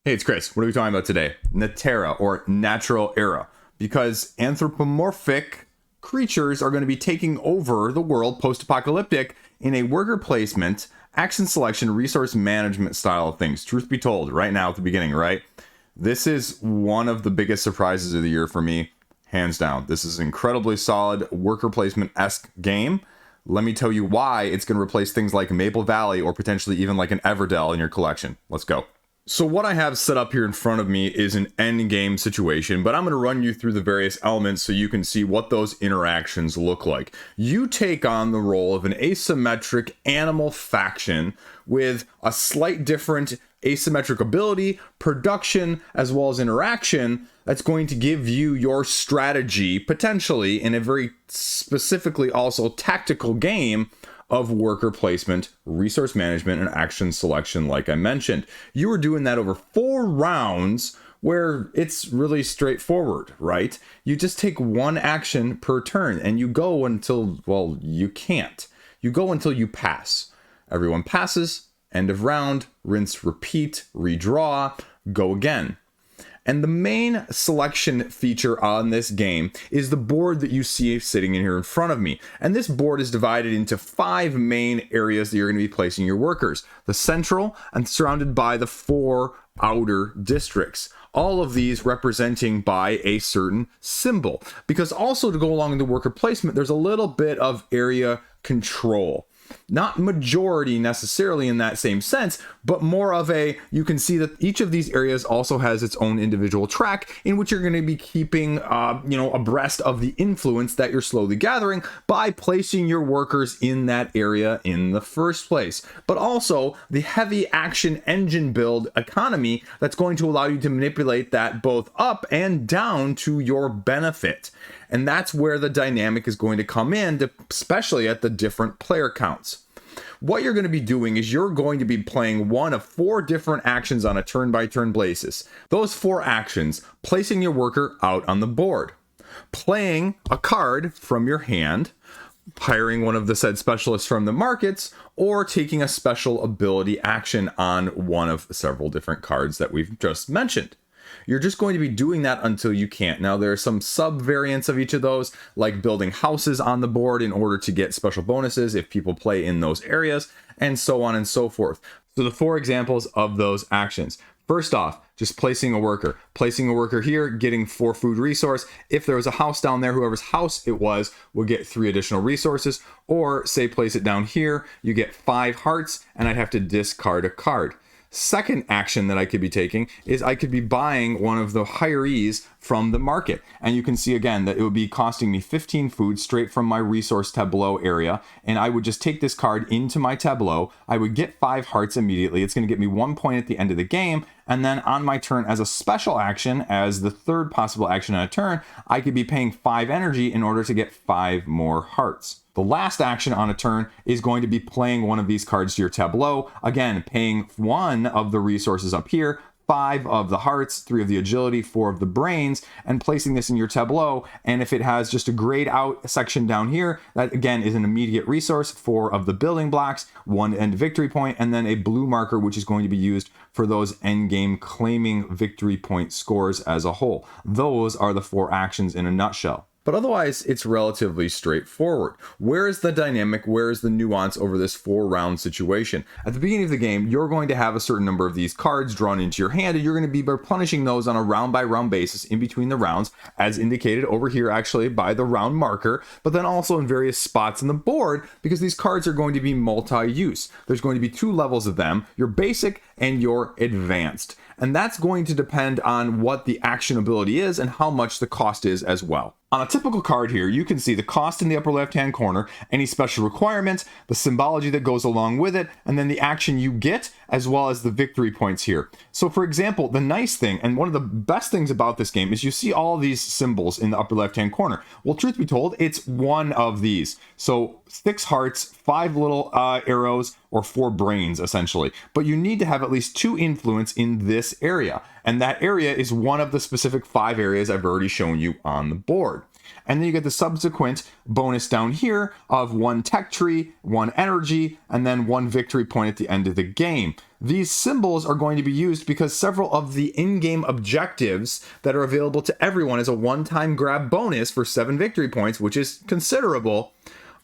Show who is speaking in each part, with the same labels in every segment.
Speaker 1: Hey, it's Chris. What are we talking about today? Natera, or natural era. Because anthropomorphic creatures are going to be taking over the world post-apocalyptic in a worker placement, action selection, resource management style of things. Truth be told, right now at the beginning, right? This is one of the biggest surprises of the year for me, hands down. This is an incredibly solid worker placement-esque game. Let me tell you why it's going to replace things like Maple Valley or potentially even like an Everdell in your collection. Let's go. So what I have set up here in front of me is an end game situation, but I'm going to run you through the various elements so you can see what those interactions look like. You take on the role of an asymmetric animal faction with a slight different asymmetric ability, production, as well as interaction that's going to give you your strategy, potentially in a very specifically also tactical game of worker placement, resource management, and action selection, like I mentioned. You are doing that over 4 rounds where it's really straightforward, right? You just take one action per turn and you go until, well, you can't. You go until you pass. Everyone passes, end of round, rinse, repeat, redraw, go again. And the main selection feature on this game is the board that you see sitting in here in front of me. And this board is divided into 5 main areas that you're going to be placing your workers. The central, and surrounded by the 4 outer districts. All of these representing by a certain symbol. Because also to go along with the worker placement, there's a little bit of area control. Not majority necessarily in that same sense, but more of a, you can see that each of these areas also has its own individual track in which you're going to be keeping, abreast of the influence that you're slowly gathering by placing your workers in that area in the first place. But also the heavy action engine build economy that's going to allow you to manipulate that both up and down to your benefit. And that's where the dynamic is going to come in, especially at the different player counts. What you're going to be doing is you're going to be playing one of 4 different actions on a turn-by-turn basis. Those 4 actions: placing your worker out on the board, playing a card from your hand, hiring one of the said specialists from the markets, or taking a special ability action on one of several different cards that we've just mentioned. You're just going to be doing that until you can't. Now, there are some sub-variants of each of those, like building houses on the board in order to get special bonuses if people play in those areas, and so on and so forth. So the 4 examples of those actions. First off, just placing a worker. Placing a worker here, getting 4 food resource. If there was a house down there, whoever's house it was would get 3 additional resources. Or say place it down here, you get 5 hearts, and I'd have to discard a card. Second action that I could be taking is I could be buying one of the hirees from the market. And you can see again that it would be costing me 15 food straight from my resource tableau area. And I would just take this card into my tableau. I would get 5 hearts immediately. It's going to get me 1 point at the end of the game. And then on my turn, as a special action, as the third possible action on a turn, I could be paying 5 energy in order to get 5 more hearts. The last action on a turn is going to be playing one of these cards to your tableau. Again, paying 1 of the resources up here, 5 of the hearts, 3 of the agility, 4 of the brains, and placing this in your tableau. And if it has just a grayed out section down here, that again is an immediate resource, 4 of the building blocks, 1 end victory point, and then a blue marker, which is going to be used for those end game claiming victory point scores as a whole. Those are the 4 actions in a nutshell. But otherwise, it's relatively straightforward. Where is the dynamic? Where is the nuance over this 4-round situation? At the beginning of the game, you're going to have a certain number of these cards drawn into your hand, and you're going to be replenishing those on a round-by-round basis in between the rounds, as indicated over here actually by the round marker, but then also in various spots in the board, because these cards are going to be multi-use. There's going to be 2 levels of them, your basic and your advanced. And that's going to depend on what the action ability is and how much the cost is as well. On a typical card here, you can see the cost in the upper left-hand corner, any special requirements, the symbology that goes along with it, and then the action you get, as well as the victory points here. So for example, the nice thing, and one of the best things about this game, is you see all these symbols in the upper left-hand corner. Well, truth be told, it's one of these. So 6 hearts, 5 little arrows, or 4 brains, essentially. But you need to have at least 2 influence in this area. And that area is one of the specific 5 areas I've already shown you on the board. And then you get the subsequent bonus down here of 1 tech tree, 1 energy, and then 1 victory point at the end of the game. These symbols are going to be used because several of the in-game objectives that are available to everyone as a one-time grab bonus for 7 victory points, which is considerable,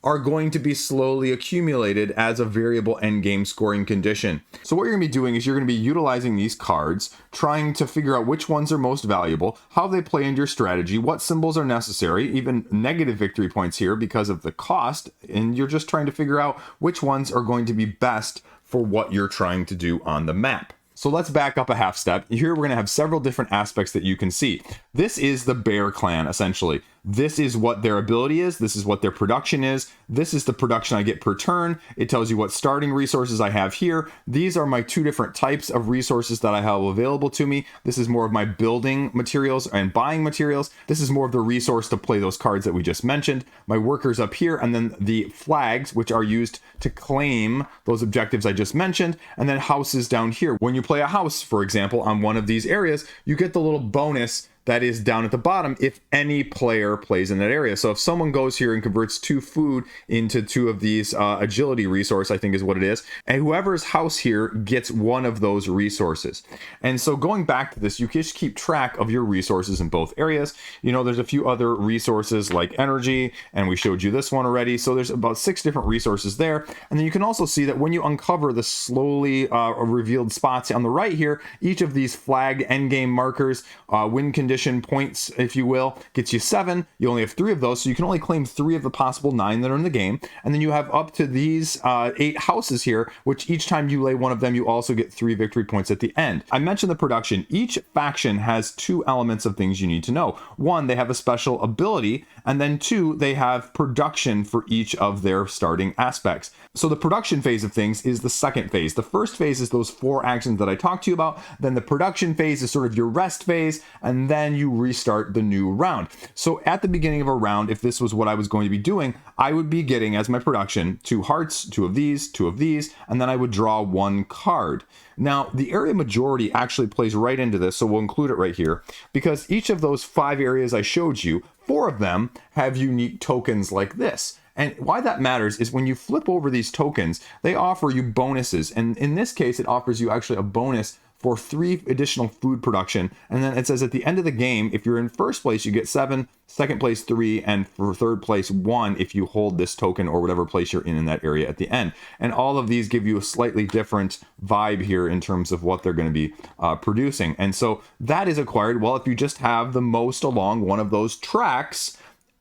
Speaker 1: are going to be slowly accumulated as a variable endgame scoring condition. So what you're going to be doing is you're going to be utilizing these cards, trying to figure out which ones are most valuable, how they play into your strategy, what symbols are necessary, even negative victory points here because of the cost, and you're just trying to figure out which ones are going to be best for what you're trying to do on the map. So let's back up a half step. Here we're going to have several different aspects that you can see. This is the bear clan, essentially. This is what their ability is. This is what their production is. This is the production I get per turn. It tells you what starting resources I have here. These are my 2 different types of resources that I have available to me. This is more of my building materials and buying materials. This is more of the resource to play those cards that we just mentioned. My workers up here, and then the flags, which are used to claim those objectives I just mentioned, and then houses down here. When you play a house, for example, on one of these areas, you get the little bonus that is down at the bottom if any player plays in that area. So if someone goes here and converts 2 food into 2 of these agility resource, I think is what it is, and whoever's house here gets 1 of those resources. And so going back to this, you can just keep track of your resources in both areas. You know, there's a few other resources like energy, and we showed you this one already. So there's about 6 different resources there. And then you can also see that when you uncover the slowly revealed spots on the right here, each of these flag endgame markers, win condition points, if you will, gets you 7. You only have 3 of those, so you can only claim 3 of the possible 9 that are in the game. And then you have up to these 8 houses here, which each time you lay one of them, you also get 3 victory points at the end. I mentioned the production. Each faction has 2 elements of things you need to know. 1, they have a special ability, and then 2, they have production for each of their starting aspects. So the production phase of things is the second phase. The first phase is those 4 actions that I talked to you about. Then the production phase is sort of your rest phase, and then you restart the new round. So at the beginning of a round, if this was what I was going to be doing, I would be getting as my production 2 hearts, 2 of these, 2 of these, and then I would draw 1 card. Now, the area majority actually plays right into this, so we'll include it right here, because each of those 5 areas I showed you, 4 of them have unique tokens like this. And why that matters is when you flip over these tokens, they offer you bonuses. And in this case, it offers you actually a bonus for 3 additional food production. And then it says at the end of the game, if you're in first place, you get 7, second place 3, and for third place 1 if you hold this token or whatever place you're in that area at the end. And all of these give you a slightly different vibe here in terms of what they're going to be producing. And so that is acquired, well, if you just have the most along one of those tracks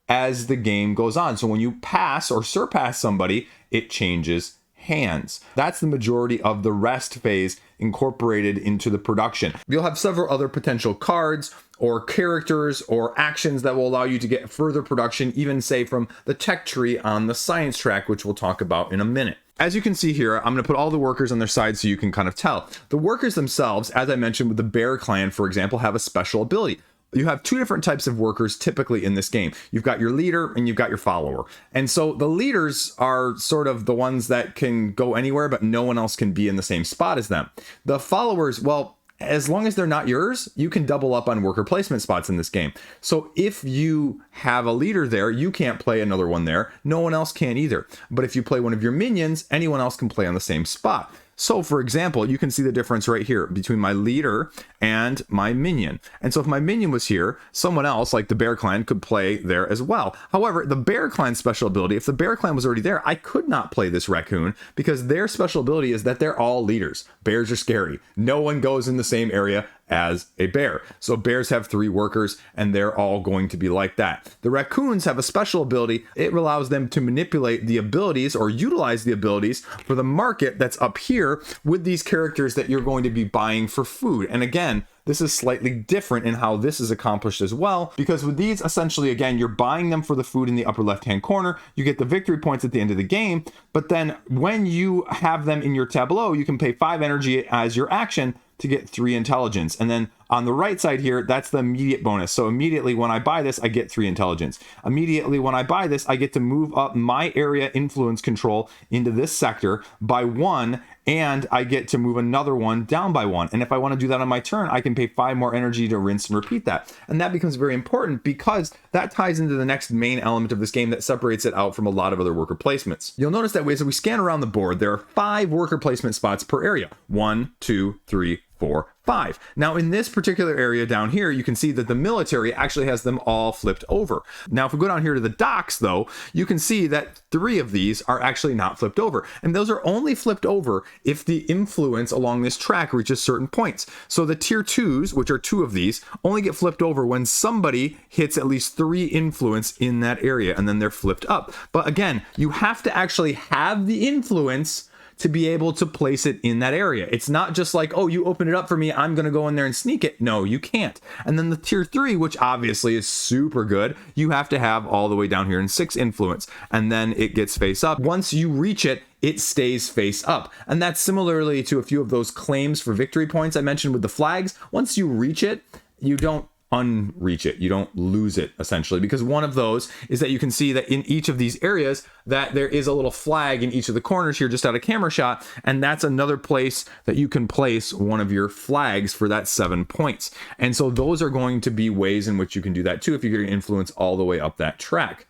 Speaker 1: as the game goes on. So when you pass or surpass somebody, it changes hands. That's the majority of the rest phase incorporated into the production. You'll have several other potential cards or characters or actions that will allow you to get further production, even say from the tech tree on the science track, which we'll talk about in a minute. As you can see here, I'm going to put all the workers on their side so you can kind of tell. The workers themselves, as I mentioned with the bear clan, for example, have a special ability. You have 2 different types of workers typically in this game. You've got your leader and you've got your follower. And so the leaders are sort of the ones that can go anywhere, but no one else can be in the same spot as them. The followers, well, as long as they're not yours, you can double up on worker placement spots in this game. So if you have a leader there, you can't play another one there. No one else can either. But if you play one of your minions, anyone else can play on the same spot. So for example, you can see the difference right here between my leader and my minion. And so if my minion was here, someone else like the bear clan could play there as well. However, the bear clan special ability, if the bear clan was already there, I could not play this raccoon because their special ability is that they're all leaders. Bears are scary. No one goes in the same area as a bear. So bears have 3 workers and they're all going to be like that. The raccoons have a special ability. It allows them to manipulate the abilities or utilize the abilities for the market that's up here with these characters that you're going to be buying for food. And again, this is slightly different in how this is accomplished as well, because with these, essentially, again, you're buying them for the food in the upper left-hand corner. You get the victory points at the end of the game, but then when you have them in your tableau, you can pay 5 energy as your action to get 3 intelligence. And then on the right side here, that's the immediate bonus. So immediately when I buy this, I get 3 intelligence. Immediately when I buy this, I get to move up my area influence control into this sector by 1, and I get to move another one down by 1. And if I want to do that on my turn, I can pay 5 more energy to rinse and repeat that. And that becomes very important because that ties into the next main element of this game that separates it out from a lot of other worker placements. You'll notice that as we scan around the board, there are 5 worker placement spots per area. 1, 2, 3, 4, 5. Now in this particular area down here, you can see that the military actually has them all flipped over. Now if we go down here to the docks though, you can see that 3 of these are actually not flipped over. And those are only flipped over if the influence along this track reaches certain points. So the tier 2s, which are 2 of these, only get flipped over when somebody hits at least 3 influence in that area, and then they're flipped up. But again, you have to actually have the influence to be able to place it in that area. It's not just like, oh, you open it up for me, I'm gonna go in there and sneak it. No, you can't. And then the tier 3, which obviously is super good, you have to have all the way down here in 6 influence, and then it gets face up. Once you reach it, it stays face up. And that's similarly to a few of those claims for victory points I mentioned with the flags. Once you reach it, you don't unreach it, you don't lose it essentially, because one of those is that you can see that in each of these areas that there is a little flag in each of the corners here just out of camera shot, and that's another place that you can place one of your flags for that 7 points. And so those are going to be ways in which you can do that too if you're getting influence all the way up that track.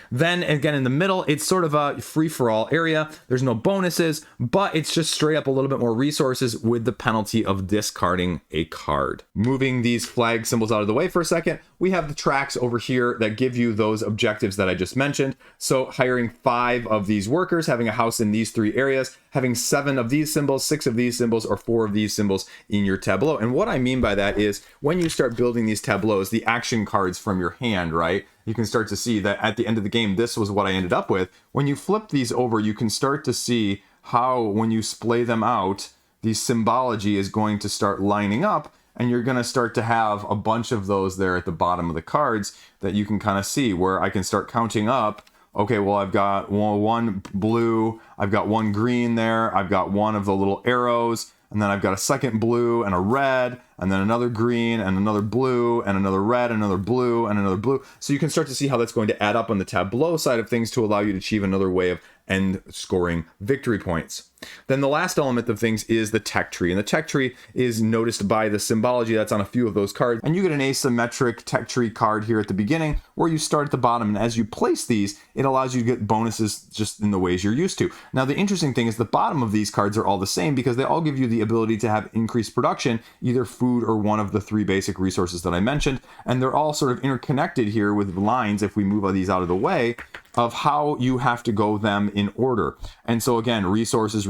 Speaker 1: Then again, in the middle, it's sort of a free-for-all area. There's no bonuses, but it's just straight up a little bit more resources with the penalty of discarding a card. Moving these flag symbols out of the way for a second, we have the tracks over here that give you those objectives that I just mentioned. So hiring 5 of these workers, having a house in these 3 areas, having 7 of these symbols, 6 of these symbols, or 4 of these symbols in your tableau. And what I mean by that is when you start building these tableaus, the action cards from your hand, right? You can start to see that at the end of the game, this was what I ended up with. When you flip these over, you can start to see how when you splay them out, the symbology is going to start lining up, and you're going to start to have a bunch of those there at the bottom of the cards that you can kind of see, where I can start counting up. Okay, well, I've got one blue, I've got 1 green there, I've got 1 of the little arrows, and then I've got a second blue and a red, and then another green and another blue and another red, another blue and another blue. So you can start to see how that's going to add up on the tableau side of things to allow you to achieve another way of end scoring victory points. Then the last element of things is the tech tree, and the tech tree is noticed by the symbology that's on a few of those cards, and you get an asymmetric tech tree card here at the beginning where you start at the bottom, and as you place these, it allows you to get bonuses just in the ways you're used to. Now the interesting thing is the bottom of these cards are all the same because they all give you the ability to have increased production, either food or one of the 3 basic resources that I mentioned, and they're all sort of interconnected here with lines, if we move these out of the way, of how you have to go them in order. And so again, resources,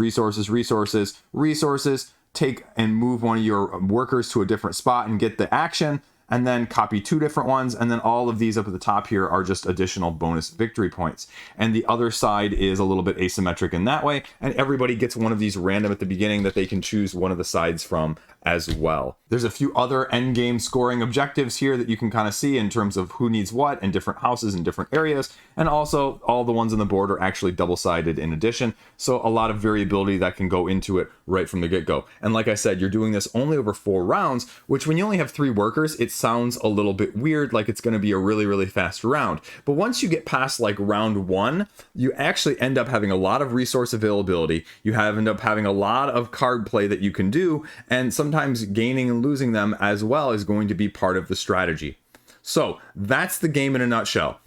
Speaker 1: take and move one of your workers to a different spot and get the action, and then copy 2 different ones, and then all of these up at the top here are just additional bonus victory points. And the other side is a little bit asymmetric in that way, and everybody gets one of these random at the beginning that they can choose one of the sides from as well. There's a few other end game scoring objectives here that you can kind of see in terms of who needs what and different houses in different areas, and also all the ones on the board are actually double-sided in addition, so a lot of variability that can go into it right from the get-go. And like I said, you're doing this only over 4 rounds, which when you only have 3 workers, it sounds a little bit weird, like it's going to be a really, really fast round. But once you get past like round 1, you actually end up having a lot of resource availability, you end up having a lot of card play that you can do, and sometimes gaining and losing them as well is going to be part of the strategy. So that's the game in a nutshell.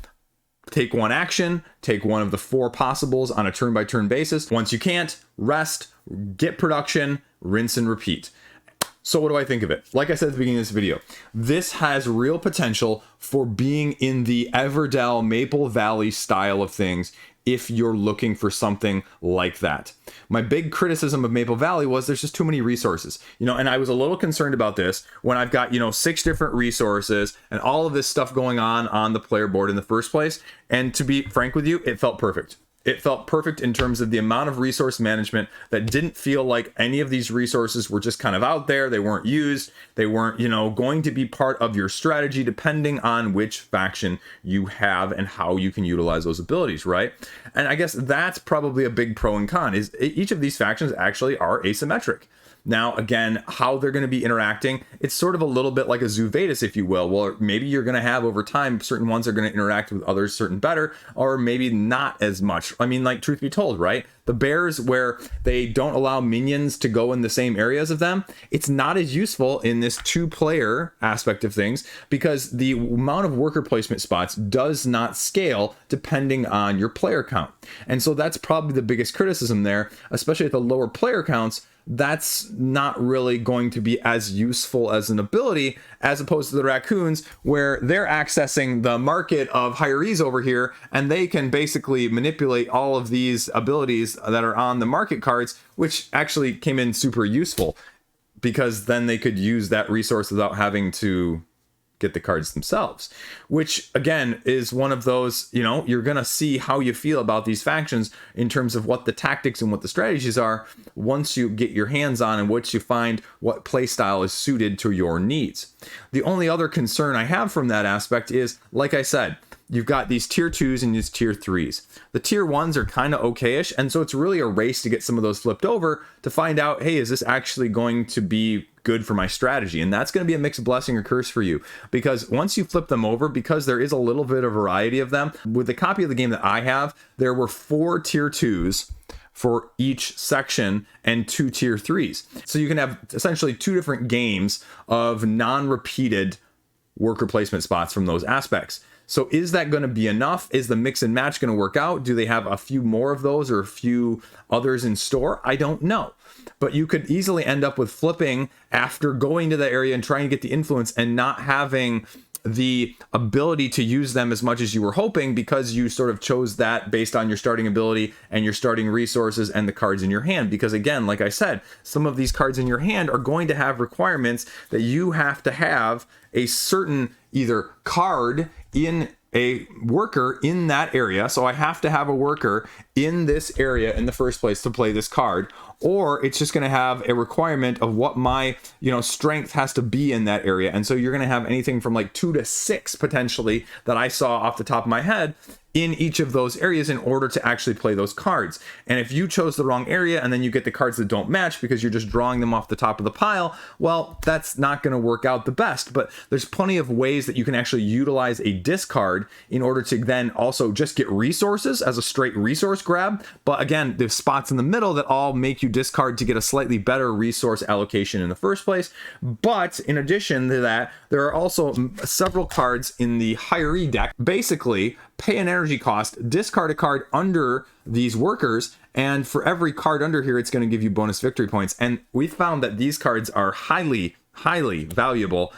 Speaker 1: Take 1 action, take one of the 4 possibles on a turn-by-turn basis. Once you can't, rest, get production, rinse and repeat. So what do I think of it? Like I said at the beginning of this video, this has real potential for being in the Everdell Maple Valley style of things if you're looking for something like that. My big criticism of Maple Valley was there's just too many resources, and I was a little concerned about this when I've got, 6 different resources and all of this stuff going on the player board in the first place. And to be frank with you, it felt perfect. It felt perfect in terms of the amount of resource management that didn't feel like any of these resources were just kind of out there. They weren't used. They weren't, going to be part of your strategy depending on which faction you have and how you can utilize those abilities, right? And I guess that's probably a big pro and con is each of these factions actually are asymmetric. Now, again, how they're going to be interacting, it's sort of a little bit like a Zoovatus, if you will. Well, maybe you're going to have over time, certain ones are going to interact with others certain better, or maybe not as much. I mean, like, truth be told, right? The bears, where they don't allow minions to go in the same areas of them, it's not as useful in this 2-player aspect of things, because the amount of worker placement spots does not scale depending on your player count. And so that's probably the biggest criticism there, especially at the lower player counts. That's not really going to be as useful as an ability as opposed to the raccoons, where they're accessing the market of hirees over here, and they can basically manipulate all of these abilities that are on the market cards, which actually came in super useful, because then they could use that resource without having to get the cards themselves, which again is one of those, you know, you're going to see how you feel about these factions in terms of what the tactics and what the strategies are once you get your hands on, and once you find what playstyle is suited to your needs. The only other concern I have from that aspect is, like I said, you've got these tier 2s and these tier 3s. The tier 1s are kind of okayish, and so it's really a race to get some of those flipped over to find out, hey, is this actually going to be good for my strategy? And that's going to be a mixed blessing or curse for you, because once you flip them over, because there is a little bit of variety of them, with the copy of the game that I have, there were 4 tier 2s for each section and 2 tier 3s. So you can have essentially 2 different games of non-repeated worker placement spots from those aspects. So is that going to be enough? Is the mix and match going to work out? Do they have a few more of those or a few others in store? I don't know. But you could easily end up with flipping after going to the area and trying to get the influence and not having the ability to use them as much as you were hoping, because you sort of chose that based on your starting ability and your starting resources and the cards in your hand. Because again, like I said, some of these cards in your hand are going to have requirements that you have to have a certain either card in a worker in that area. So I have to have a worker in this area in the first place to play this card, or it's just going to have a requirement of what my, you know, strength has to be in that area. And so you're going to have anything from like 2 to 6 potentially that I saw off the top of my head in each of those areas in order to actually play those cards. And if you chose the wrong area and then you get the cards that don't match because you're just drawing them off the top of the pile, well, that's not going to work out the best. But there's plenty of ways that you can actually utilize a discard in order to then also just get resources as a straight resource grab. But again, there's spots in the middle that all make you discard to get a slightly better resource allocation in the first place. But in addition to that, there are also several cards in the hiree deck. Basically, pay an energy cost, discard a card under these workers, and for every card under here, it's going to give you bonus victory points. And we found that these cards are highly valuable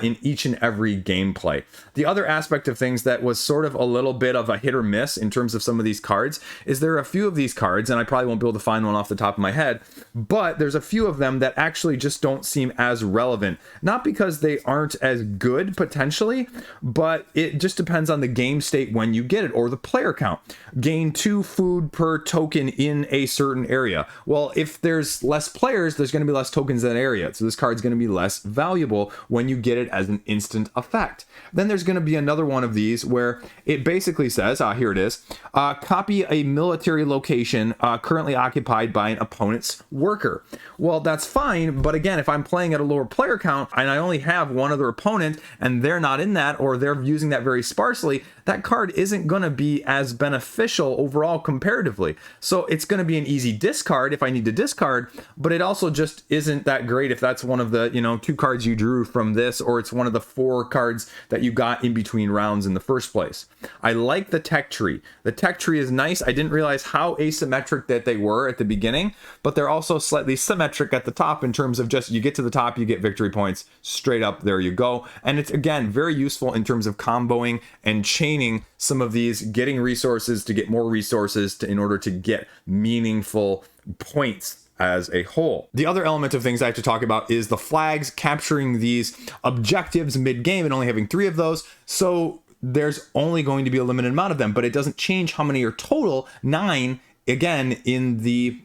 Speaker 1: in each and every gameplay. The other aspect of things that was sort of a little bit of a hit or miss in terms of some of these cards is there are a few of these cards, and I probably won't be able to find one off the top of my head, but there's a few of them that actually just don't seem as relevant. Not because they aren't as good potentially, but it just depends on the game state when you get it, or the player count. Gain 2 food per token in a certain area. Well, if there's less players, there's going to be less tokens in that area, so this card's going to be less valuable when you get it as an instant effect. Then there's going to be another one of these where it basically says, here it is, copy a military location currently occupied by an opponent's worker. Well, that's fine, but again, if I'm playing at a lower player count and I only have one other opponent and they're not in that, or they're using that very sparsely, that card isn't going to be as beneficial overall comparatively. So it's going to be an easy discard if I need to discard, but it also just isn't that great if that's one of the, 2 cards you drew from this, or it's one of the 4 cards that you got in between rounds in the first place. I like the tech tree. The tech tree is nice. I didn't realize how asymmetric that they were at the beginning, but they're also slightly symmetric at the top in terms of just, you get to the top, you get victory points straight up, there you go. And it's, again, very useful in terms of comboing and chaining some of these, getting resources to get more resources in order to get meaningful points as a whole. The other element of things I have to talk about is the flags, capturing these objectives mid-game and only having 3 of those. So there's only going to be a limited amount of them, but it doesn't change how many are total. 9, again, in the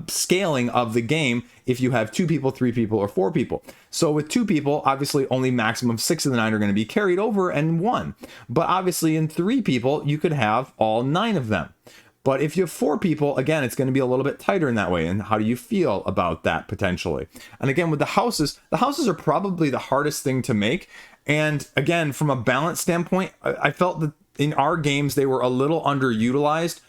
Speaker 1: scaling of the game if you have 2 people, 3 people, or 4 people. So with 2 people, obviously only maximum 6 of the 9 are going to be carried over and 1. But obviously in 3 people, you could have all 9 of them. But if you have 4 people, again, it's going to be a little bit tighter in that way. And how do you feel about that potentially? And again, with the houses are probably the hardest thing to make. And again, from a balance standpoint, I felt that in our games, they were a little underutilized.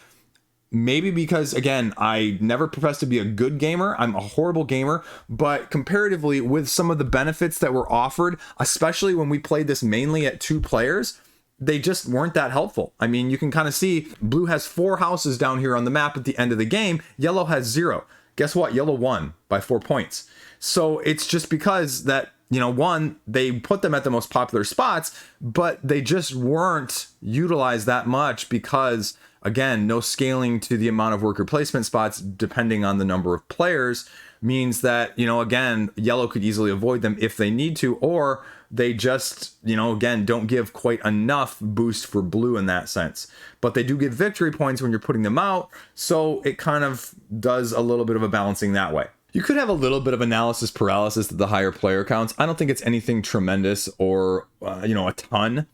Speaker 1: Maybe because, again, I never professed to be a good gamer. I'm a horrible gamer. But comparatively, with some of the benefits that were offered, especially when we played this mainly at 2 players, they just weren't that helpful. I mean, you can kind of see blue has 4 houses down here on the map at the end of the game. Yellow has 0. Guess what? Yellow won by 4 points. So it's just because that, one, they put them at the most popular spots, but they just weren't utilized that much because, again, no scaling to the amount of worker placement spots depending on the number of players means that, again, yellow could easily avoid them if they need to, or they just, again, don't give quite enough boost for blue in that sense. But they do give victory points when you're putting them out, so it kind of does a little bit of a balancing that way. You could have a little bit of analysis paralysis at the higher player counts. I don't think it's anything tremendous or, a ton.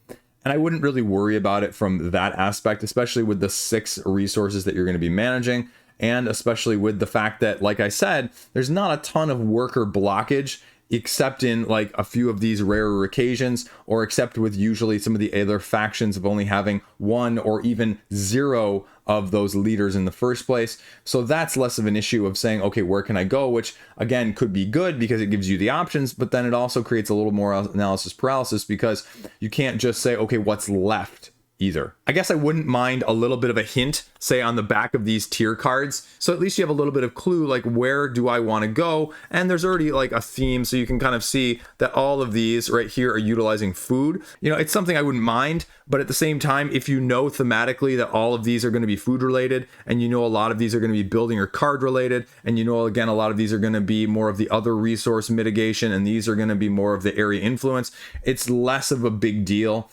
Speaker 1: And I wouldn't really worry about it from that aspect, especially with the 6 resources that you're going to be managing. And especially with the fact that, like I said, there's not a ton of worker blockage, except in like a few of these rarer occasions, or except with usually some of the other factions of only having 1 or even 0 of those leaders in the first place. So that's less of an issue of saying, okay, where can I go? Which again could be good because it gives you the options, but then it also creates a little more analysis paralysis because you can't just say, okay, what's left either. I guess I wouldn't mind a little bit of a hint, say on the back of these tier cards. So at least you have a little bit of clue, like where do I want to go? And there's already like a theme. So you can kind of see that all of these right here are utilizing food. It's something I wouldn't mind, but at the same time, if you know thematically that all of these are going to be food related, and a lot of these are going to be building or card related, and again, a lot of these are going to be more of the other resource mitigation, and these are going to be more of the area influence, it's less of a big deal.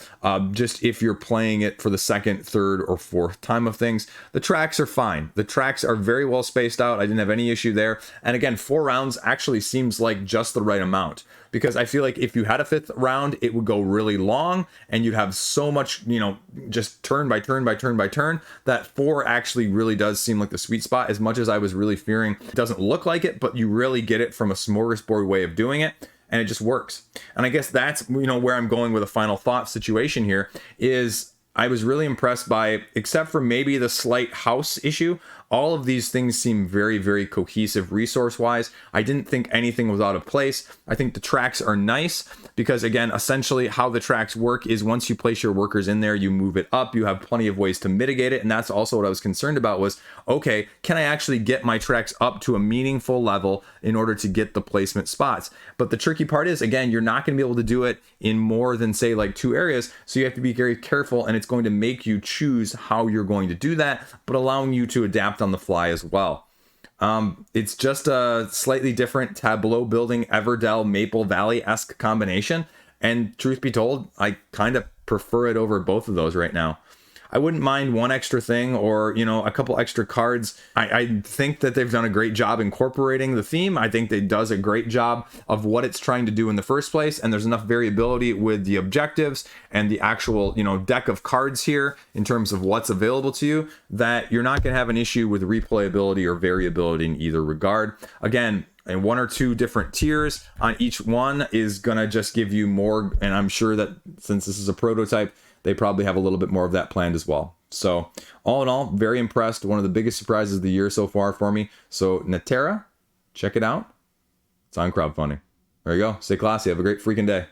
Speaker 1: Just if you're playing it for the 2nd, 3rd, or 4th time of things. The tracks are fine. The tracks are very well spaced out. I didn't have any issue there. And again, 4 rounds actually seems like just the right amount, because I feel like if you had a 5th round, it would go really long and you'd have so much, just turn by turn by turn by turn, that 4 actually really does seem like the sweet spot, as much as I was really fearing it doesn't look like it, but you really get it from a smorgasbord way of doing it. And it just works. And I guess that's, where I'm going with a final thought situation here is I was really impressed by, except for maybe the slight house issue, all of these things seem very, very cohesive resource-wise. I didn't think anything was out of place. I think the tracks are nice because, again, essentially how the tracks work is once you place your workers in there, you move it up. You have plenty of ways to mitigate it. And that's also what I was concerned about was, okay, can I actually get my tracks up to a meaningful level in order to get the placement spots? But the tricky part is, again, you're not going to be able to do it in more than, say, like 2 areas. So you have to be very careful, and it's going to make you choose how you're going to do that, but allowing you to adapt on the fly as well. It's just a slightly different tableau building Everdell Maple Valley-esque combination, and truth be told, I kind of prefer it over both of those right now. I wouldn't mind 1 extra thing or, a couple extra cards. I think that they've done a great job incorporating the theme. I think it does a great job of what it's trying to do in the first place. And there's enough variability with the objectives and the actual, deck of cards here in terms of what's available to you that you're not going to have an issue with replayability or variability in either regard. Again, and 1 or 2 different tiers on each one is going to just give you more. And I'm sure that since this is a prototype, they probably have a little bit more of that planned as well. So all in all, very impressed. One of the biggest surprises of the year so far for me. So Natera, check it out. It's on crowdfunding. There you go. Stay classy. Have a great freaking day.